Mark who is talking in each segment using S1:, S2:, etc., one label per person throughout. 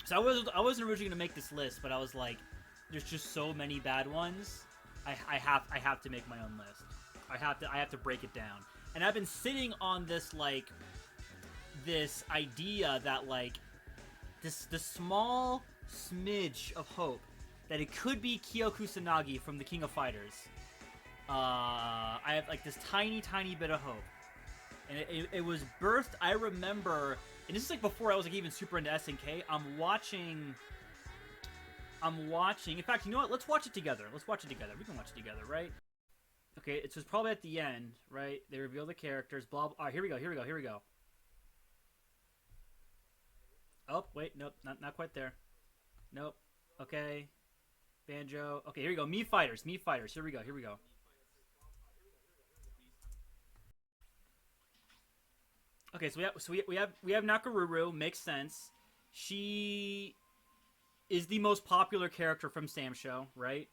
S1: So I wasn't originally gonna make this list, but I was like, there's just so many bad ones. I have to make my own list. I have to break it down. And I've been sitting on this like this idea that like this small smidge of hope that it could be Kyo Kusanagi from the King of Fighters. I have like this tiny bit of hope, and it was birthed. I remember, and this is like before I was like even super into SNK. I'm watching. In fact, you know what? Let's watch it together. We can watch it together, right? Okay, it's probably at the end, right? They reveal the characters. Blah. All right, here we go. Oh, wait, nope, not quite there. Nope. Okay. Banjo. Okay, here we go. Mii Fighters. Here we go. Okay, so we have Nakaruru. Makes sense. She is the most popular character from Sam Show, right?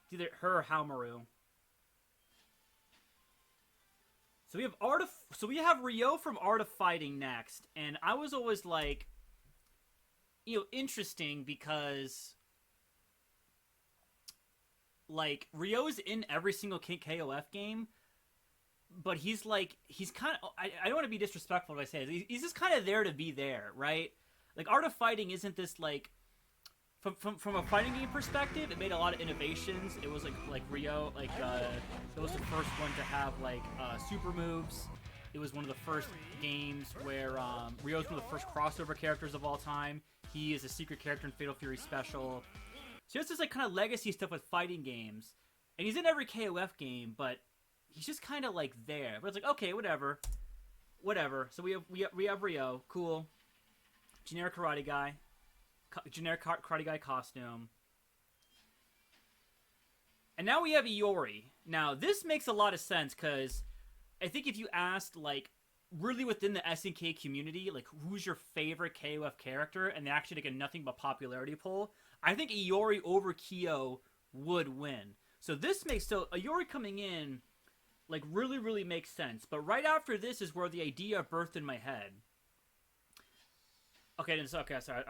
S1: It's either her or Haomaru. So we have Ryo from Art of Fighting next, and I was always like, interesting because like Ryo's in every single KOF game, but he's kind of I don't want to be disrespectful if I say it. He's just kind of there to be there, right? Like Art of Fighting isn't this like from a fighting game perspective, it made a lot of innovations. It was like Ryo, it was the first one to have like super moves. It was one of the first games where Ryo's one of the first crossover characters of all time. He is a secret character in Fatal Fury Special. So it's just like kind of legacy stuff with fighting games, and he's in every KOF game, but he's just kind of like there. But it's like, okay, whatever. So we have Ryo, cool, generic karate guy costume. And now we have Iori. Now, this makes a lot of sense, because I think if you asked, like, really within the SNK community, like, who's your favorite KOF character, and they actually take a nothing but popularity poll, I think Iori over Kyo would win. So Iori coming in, like, really makes sense. But right after this is where the idea birthed in my head. Okay, sorry.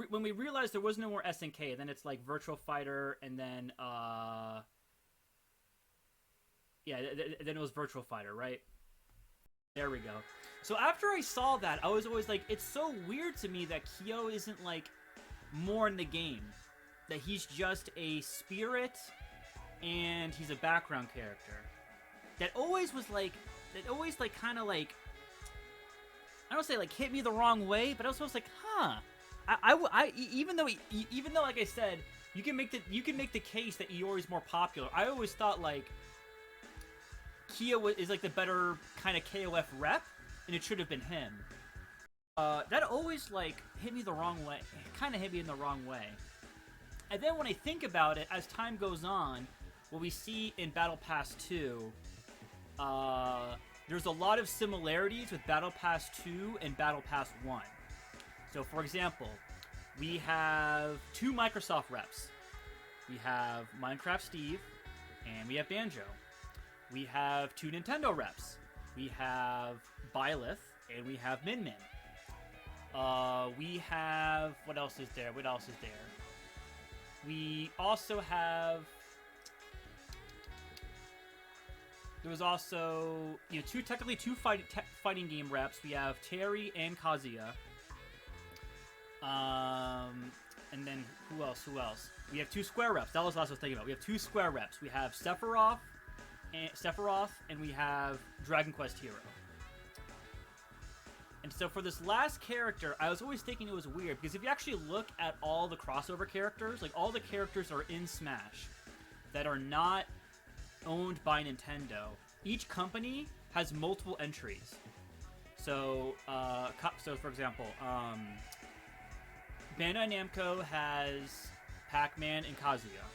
S1: When we realized there was no more SNK, then it's like Virtual Fighter, and then then it was Virtual Fighter, right? There we go. So after I saw that, I was always like, it's so weird to me that Kyo isn't like more in the game, that he's just a spirit and he's a background character. That always kind of like, I don't say like hit me the wrong way, but I was like, huh. Even though like I said, you can make the case that Iori's more popular. I always thought like Kyo is like the better kind of KOF rep, and it should have been him. That always like hit me the wrong way. It kind of hit me in the wrong way. And then when I think about it, as time goes on, what we see in Battle Pass 2, there's a lot of similarities with Battle Pass 2 and Battle Pass 1. So, for example, we have 2 Microsoft reps. We have Minecraft Steve, and we have Banjo. We have 2 Nintendo reps. We have Byleth, and we have Min Min. We have... What else is there? We also have... There was also, two fighting game reps. We have Terry and Kazuya. And then who else? We have 2 square reps. That was what I was thinking about. We have 2 square reps. We have Sephiroth, and we have Dragon Quest Hero. And so for this last character, I was always thinking it was weird, because if you actually look at all the crossover characters, like all the characters are in Smash that are not owned by Nintendo. Each company has multiple entries. So, for example, Bandai Namco has Pac-Man and Kazuya.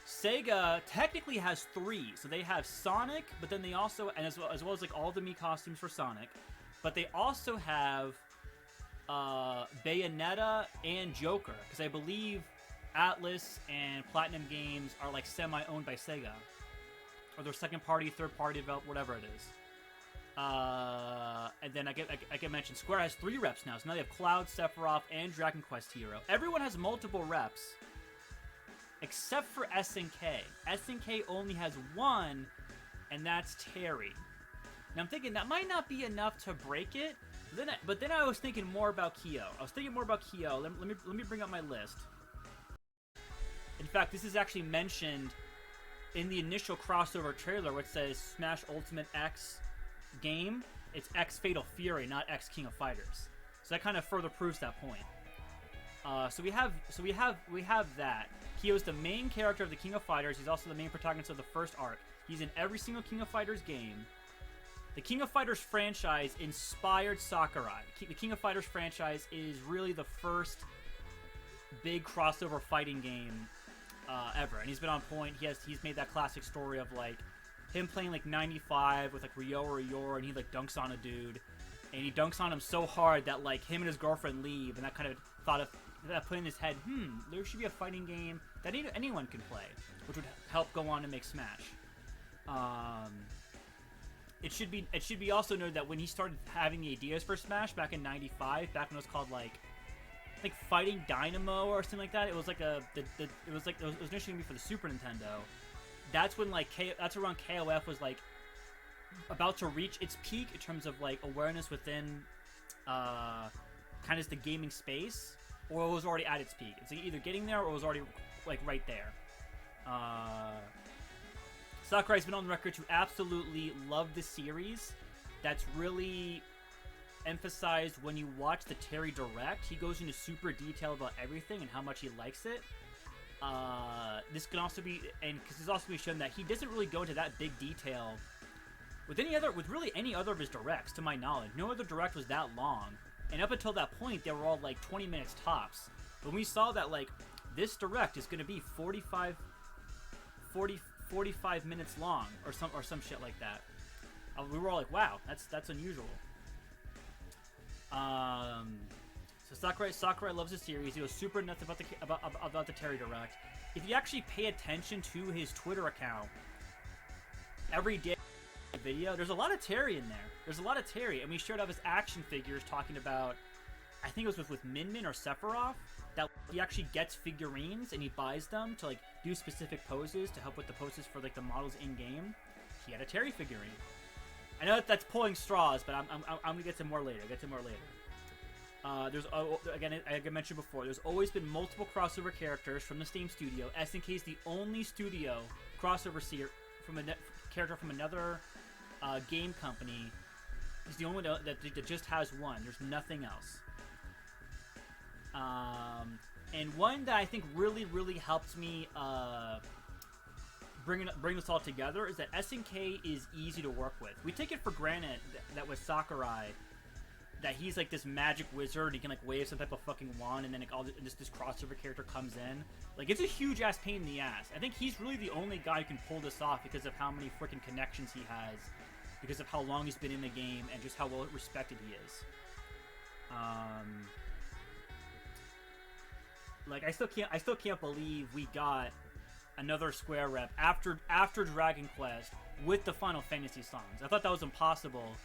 S1: Sega technically has 3, so they have Sonic, but then they also, and as well as like all the Mii costumes for Sonic, but they also have Bayonetta and Joker, because I believe Atlas and Platinum Games are like semi-owned by Sega. Or their second party, third party developed, whatever it is. And then I get mentioned. Square has 3 reps now, so now they have Cloud, Sephiroth, and Dragon Quest Hero. Everyone has multiple reps, except for SNK. SNK only has 1, and that's Terry. Now I'm thinking that might not be enough to break it. But then I was thinking more about Kyo. Let me bring up my list. In fact, this is actually mentioned in the initial crossover trailer, which says Smash Ultimate X game. It's X Fatal Fury, not X King of Fighters. So that kind of further proves that point. So we have that. Kyo's the main character of the King of Fighters. He's also the main protagonist of the first arc. He's in every single King of Fighters game. The King of Fighters franchise inspired Sakurai. The King of Fighters franchise is really the first big crossover fighting game ever, and he's been on point. He's made that classic story of like him playing like 95 with like Ryo or Yor, and he like dunks on a dude, and he dunks on him so hard that like him and his girlfriend leave, and that kind of thought of that put in his head, there should be a fighting game that anyone can play, which would help go on to make Smash. It should be also noted that when he started having the ideas for Smash back in '95, back when it was called like Fighting Dynamo or something like that, it was like it was initially gonna be for the Super Nintendo. That's when that's around KOF was like about to reach its peak in terms of like awareness within kind of the gaming space, or it was already at its peak. It's like either getting there or it was already like right there. Sakurai's been on the record to absolutely love the series. That's really emphasized when you watch the Terry Direct. He goes into super detail about everything and how much he likes it. This can also be, and because it's also been shown that he doesn't really go into that big detail with really any other of his directs, to my knowledge. No other direct was that long, and up until that point, they were all like 20 minutes tops. But when we saw that like this direct is going to be 45 minutes long or some shit like that, we were all like, wow, that's unusual. So Sakurai loves the series. He was super nuts about the Terry Direct. If you actually pay attention to his Twitter account, every day video, there's a lot of Terry in there. There's a lot of Terry, and we showed up his action figures talking about, I think it was with Min Min or Sephiroth, that he actually gets figurines and he buys them to like do specific poses to help with the poses for like the models in game. He had a Terry figurine. I know that's pulling straws, but I'm gonna get to more later. There's again, like I mentioned before, there's always been multiple crossover characters from the same studio. SNK is the only studio crossover from a character from another game company. He's the only one that just has one. There's nothing else. And one that I think really helped me bring this all together is that SNK is easy to work with. We take it for granted that with Sakurai, that he's like this magic wizard, he can like wave some type of fucking wand, and then like this crossover character comes in. Like, it's a huge ass pain in the ass. I think he's really the only guy who can pull this off because of how many freaking connections he has, because of how long he's been in the game, and just how well respected he is. Like, I still can't believe we got another Square rep after Dragon Quest with the Final Fantasy songs. I thought that was impossible.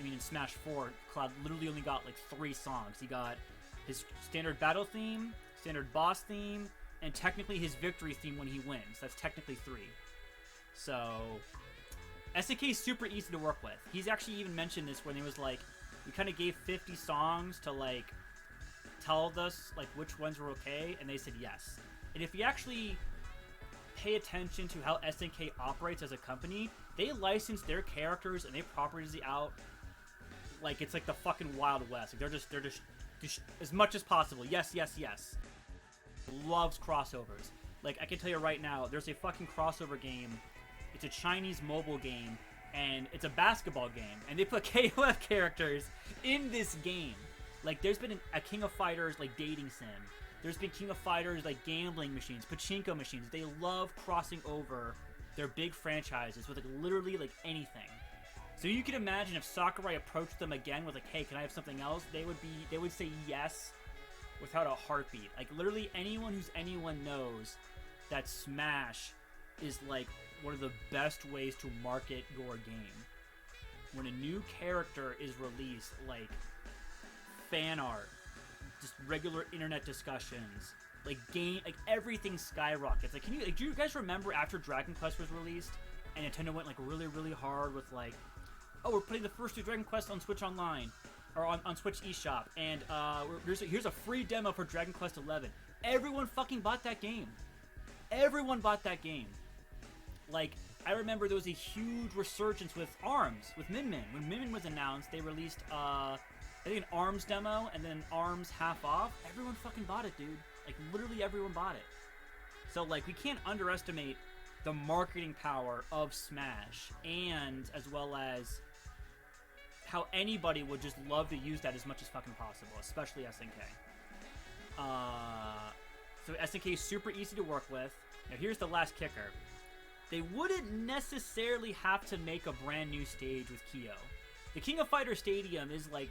S1: In Smash 4, Cloud literally only got like 3 songs. He got his standard battle theme, standard boss theme, and technically his victory theme when he wins. That's technically 3. So SNK is super easy to work with. He's actually even mentioned this when he was like, we kind of gave 50 songs to like tell us like which ones were okay, and they said yes. And if you actually pay attention to how SNK operates as a company, they license their characters and their properties out like it's like the fucking Wild West. Like they're just as much as possible. Yes. Loves crossovers. Like, I can tell you right now, there's a fucking crossover game. It's a Chinese mobile game, and it's a basketball game, and they put KOF characters in this game. Like, there's been a King of Fighters like dating sim. There's been King of Fighters like gambling machines, pachinko machines. They love crossing over their big franchises with like literally like anything. So you can imagine if Sakurai approached them again with like, hey, can I have something else? They would say yes without a heartbeat. Like, literally anyone knows that Smash is like one of the best ways to market your game. when a new character is released, like fan art, just regular internet discussions, like everything skyrockets. Like, do you guys remember after Dragon Quest was released, and Nintendo went like really, really hard with like, oh, we're putting the first 2 Dragon Quests on Switch Online, or on Switch eShop, and here's a free demo for Dragon Quest 11. Everyone fucking bought that game. Everyone bought that game. Like, I remember there was a huge resurgence with ARMS, with Min Min. When Min Min was announced, they released, I think an ARMS demo, and then ARMS half off. Everyone fucking bought it, dude. Like, literally everyone bought it. So, like, we can't underestimate the marketing power of Smash, and as well as how anybody would just love to use that as much as fucking possible, especially SNK. So SNK is super easy to work with. Now here's the last kicker. They wouldn't necessarily have to make a brand new stage with Kyo. The King of Fighters Stadium is like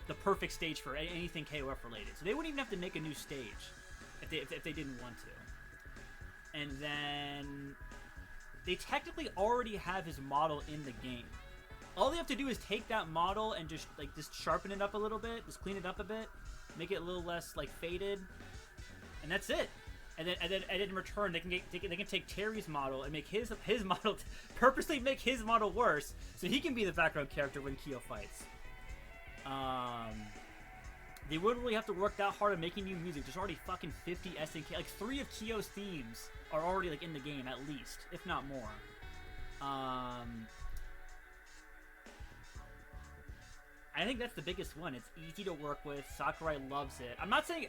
S1: the perfect stage for anything KOF related. So they wouldn't even have to make a new stage if they didn't want to. And then they technically already have his model in the game. All they have to do is take that model and just sharpen it up a little bit, just clean it up a bit, make it a little less like faded, and that's it. And then in return, they can take Terry's model and make his model purposely make his model worse, so he can be the background character when Kyo fights. They wouldn't really have to work that hard on making new music. There's already fucking 50 SNK, like 3 of Kyo's themes are already like in the game at least, if not more. I think that's the biggest one. It's easy to work with. Sakurai loves it. I'm not saying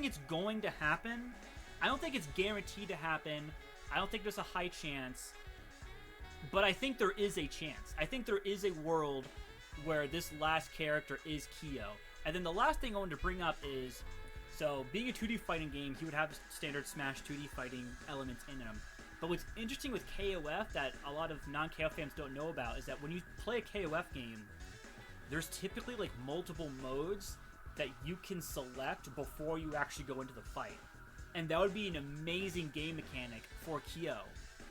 S1: it's going to happen. I don't think it's guaranteed to happen. I don't think there's a high chance. But I think there is a chance. I think there is a world where this last character is Kyo. And then the last thing I wanted to bring up is, so being a 2D fighting game, he would have standard Smash 2D fighting elements in him. But what's interesting with KOF that a lot of non-KOF fans don't know about is that when you play a KOF game, there's typically like multiple modes that you can select before you actually go into the fight. And that would be an amazing game mechanic for Kyo.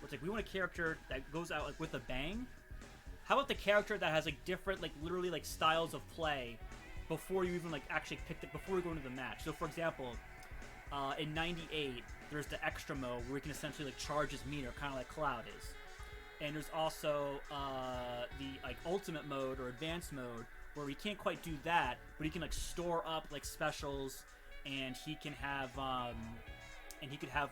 S1: It's like, we want a character that goes out like with a bang. How about the character that has like different, like literally like styles of play before you even like actually pick it, before you go into the match? So for example, in 98, there's the extra mode where you can essentially like charge his meter, kind of like Cloud is. And there's also the like ultimate mode or advanced mode where he can't quite do that, but he can like store up like specials, and he can have he could have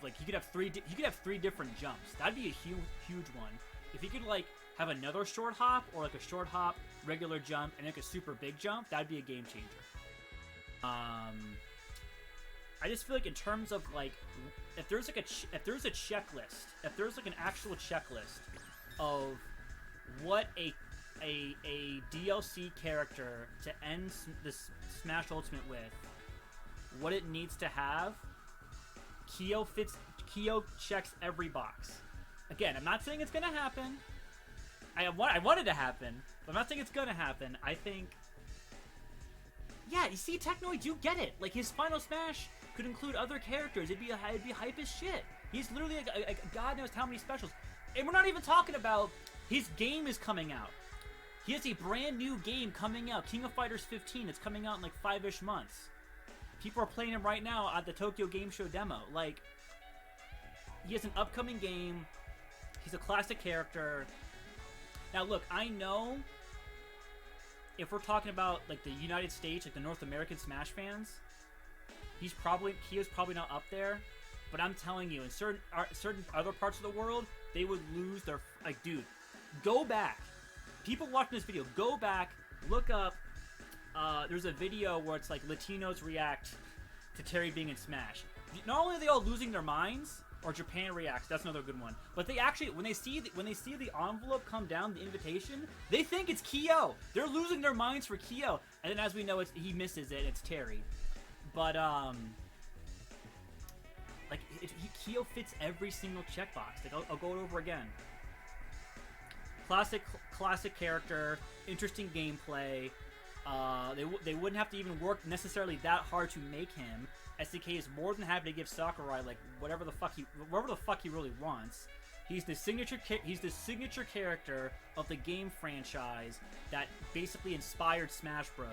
S1: 3 different jumps. That'd be a huge one. If he could like have another short hop or like a short hop, regular jump, and like a super big jump, that'd be a game changer. I just feel like in terms of like if there's a checklist, if there's like an actual checklist of what a DLC character to end this Smash Ultimate with, what it needs to have, Kyo checks every box. Again, I'm not saying it's gonna happen. I want it to happen, but I'm not saying it's gonna happen. I think, yeah, you see, Technoid, you get it. Like, his final Smash could include other characters. It'd be hype as shit. He's literally like God knows how many specials. And we're not even talking about his game is coming out. He has a brand new game coming out, King of Fighters 15. It's coming out in like 5-ish months. People are playing him right now at the Tokyo Game Show demo. Like, he has an upcoming game. He's a classic character. Now, look, I know if we're talking about like the United States, like the North American Smash fans, Kyo's probably not up there. But I'm telling you, in certain other parts of the world, they would lose their like, dude. Go back. People watching this video, go back, look up. There's a video where it's like Latinos react to Terry being in Smash. Not only are they all losing their minds, or Japan reacts. That's another good one. But they actually, when they see the envelope come down, the invitation, they think it's Kyo. They're losing their minds for Kyo. And then, as we know, he misses it. It's Terry. But Kyo fits every single checkbox. Like, I'll go it over again. Classic character, interesting gameplay. They wouldn't have to even work necessarily that hard to make him. SDK is more than happy to give Sakurai like wherever the fuck he really wants. He's the signature character of the game franchise that basically inspired Smash Bros.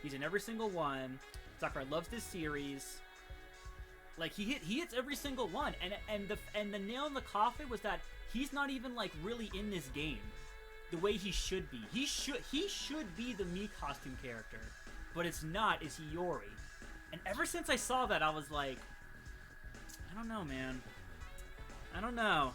S1: He's in every single one. Sakurai loves this series. Like he hits every single one, and the nail in the coffin was that he's not even like really in this game the way he should be. He should be the Mii costume character, but it's not. It's Iori. And ever since I saw that, I was like, I don't know, man. I don't know.